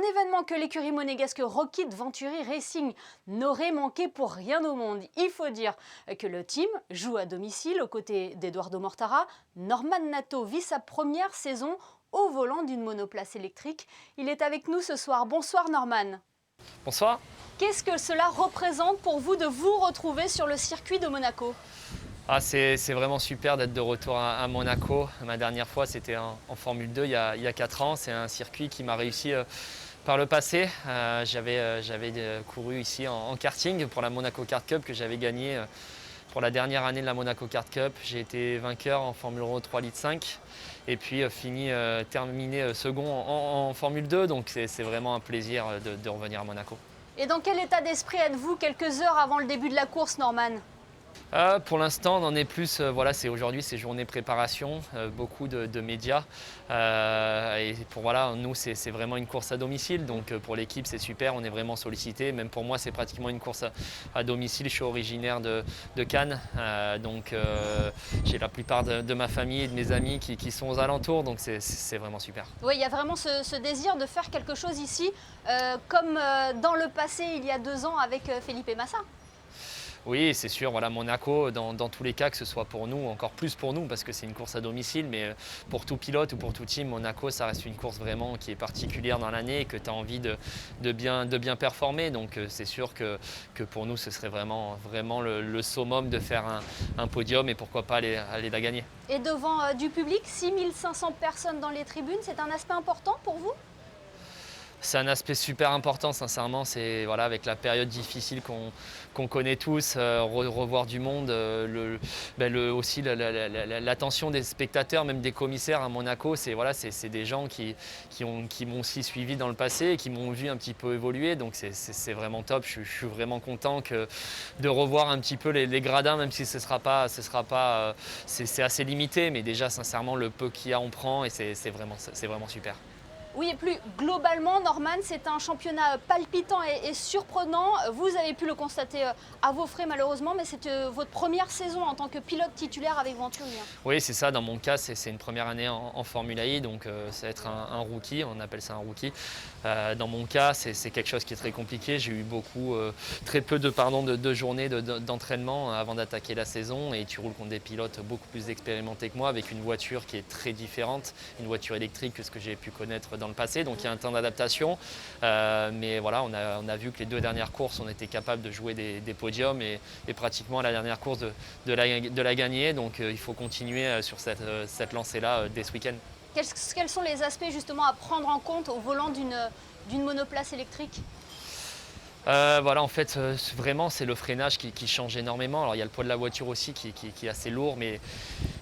événement que l'écurie monégasque Rocket Venturi Racing n'aurait manqué pour rien au monde. Il faut dire que le team joue à domicile aux côtés d'Eduardo Mortara. Norman Nato vit sa première saison au volant d'une monoplace électrique. Il est avec nous ce soir. Bonsoir Norman. Bonsoir. Qu'est-ce que cela représente pour vous de vous retrouver sur le circuit de Monaco ? C'est vraiment super d'être de retour à Monaco. Ma dernière fois, c'était en Formule 2 il y a 4 ans. C'est un circuit qui m'a réussi par le passé. J'avais couru ici en karting pour la Monaco Kart Cup que j'avais gagné pour la dernière année de la Monaco Kart Cup. J'ai été vainqueur en Formule 1 3 litres 5 et puis terminé second en Formule 2. Donc c'est vraiment un plaisir de revenir à Monaco. Et dans quel état d'esprit êtes-vous quelques heures avant le début de la course, Norman ? Pour l'instant, on en est plus. Aujourd'hui, c'est journée préparation, beaucoup de médias. Et nous, c'est vraiment une course à domicile. Donc pour l'équipe, c'est super. On est vraiment sollicité. Même pour moi, c'est pratiquement une course à domicile. Je suis originaire de Cannes, donc j'ai la plupart de ma famille et de mes amis qui sont aux alentours. Donc c'est vraiment super. Oui, il y a vraiment ce désir de faire quelque chose ici, comme dans le passé, il y a 2 ans, avec Felipe Massa. Oui, c'est sûr, Monaco, dans tous les cas, que ce soit pour nous, encore plus pour nous, parce que c'est une course à domicile, mais pour tout pilote ou pour tout team, Monaco, ça reste une course vraiment qui est particulière dans l'année et que tu as envie de bien performer. Donc c'est sûr que pour nous, ce serait vraiment le summum de faire un podium et pourquoi pas aller la gagner. Et devant du public, 6500 personnes dans les tribunes, c'est un aspect important pour vous ? C'est un aspect super important, sincèrement. C'est avec la période difficile qu'on connaît tous, revoir du monde, aussi l'attention des spectateurs, même des commissaires à Monaco. C'est des gens qui m'ont aussi suivi dans le passé et qui m'ont vu un petit peu évoluer. Donc c'est vraiment top. Je suis vraiment content de revoir un petit peu les gradins, même si c'est assez limité. Mais déjà, sincèrement, le peu qu'il y a, on prend et c'est vraiment super. Oui, et plus globalement, Norman, c'est un championnat palpitant et surprenant. Vous avez pu le constater à vos frais malheureusement, mais c'est votre première saison en tant que pilote titulaire avec Venturi. Oui, c'est ça. Dans mon cas, c'est une première année en Formule I, donc ça va être un rookie, on appelle ça un rookie. Dans mon cas, c'est quelque chose qui est très compliqué. J'ai eu très peu de journées d'entraînement avant d'attaquer la saison et tu roules contre des pilotes beaucoup plus expérimentés que moi avec une voiture qui est très différente, une voiture électrique que ce que j'ai pu connaître dans le passé, donc il y a un temps d'adaptation, mais voilà, on a vu que les 2 dernières courses, on était capable de jouer des podiums et pratiquement à la dernière course de la gagner, donc il faut continuer sur cette lancée-là dès ce week-end. Quels sont les aspects justement à prendre en compte au volant d'une monoplace électrique ? En fait, vraiment, c'est le freinage qui change énormément. Alors, il y a le poids de la voiture aussi qui est assez lourd, mais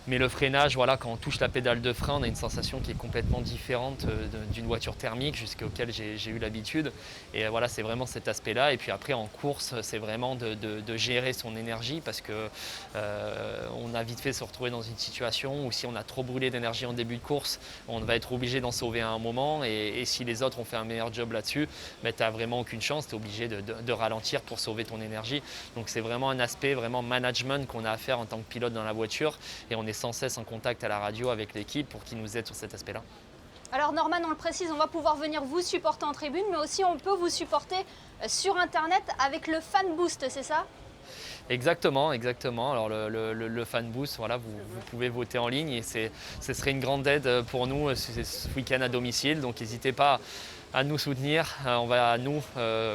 le freinage, quand on touche la pédale de frein, on a une sensation qui est complètement différente d'une voiture thermique jusqu'auquel j'ai eu l'habitude. Et c'est vraiment cet aspect-là. Et puis après, en course, c'est vraiment de gérer son énergie parce que on a vite fait se retrouver dans une situation où si on a trop brûlé d'énergie en début de course, on va être obligé d'en sauver à un moment. Et si les autres ont fait un meilleur job là-dessus, tu n'as vraiment aucune chance, tu es obligé de ralentir pour sauver ton énergie. Donc c'est vraiment un aspect vraiment management qu'on a à faire en tant que pilote dans la voiture et on est sans cesse en contact à la radio avec l'équipe pour qu'ils nous aident sur cet aspect-là. Alors Norman, on le précise, on va pouvoir venir vous supporter en tribune, mais aussi on peut vous supporter sur Internet avec le Fan Boost, c'est ça ? Exactement. Alors le Fan Boost, vous pouvez voter en ligne et ce serait une grande aide pour nous ce week-end à domicile. Donc n'hésitez pas à nous soutenir. On va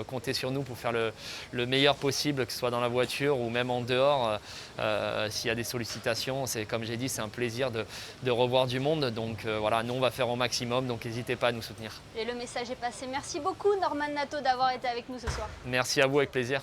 compter sur nous pour faire le meilleur possible, que ce soit dans la voiture ou même en dehors. S'il y a des sollicitations, comme j'ai dit, c'est un plaisir de revoir du monde. Donc nous on va faire au maximum, donc n'hésitez pas à nous soutenir. Et le message est passé. Merci beaucoup Norman Nato d'avoir été avec nous ce soir. Merci à vous, avec plaisir.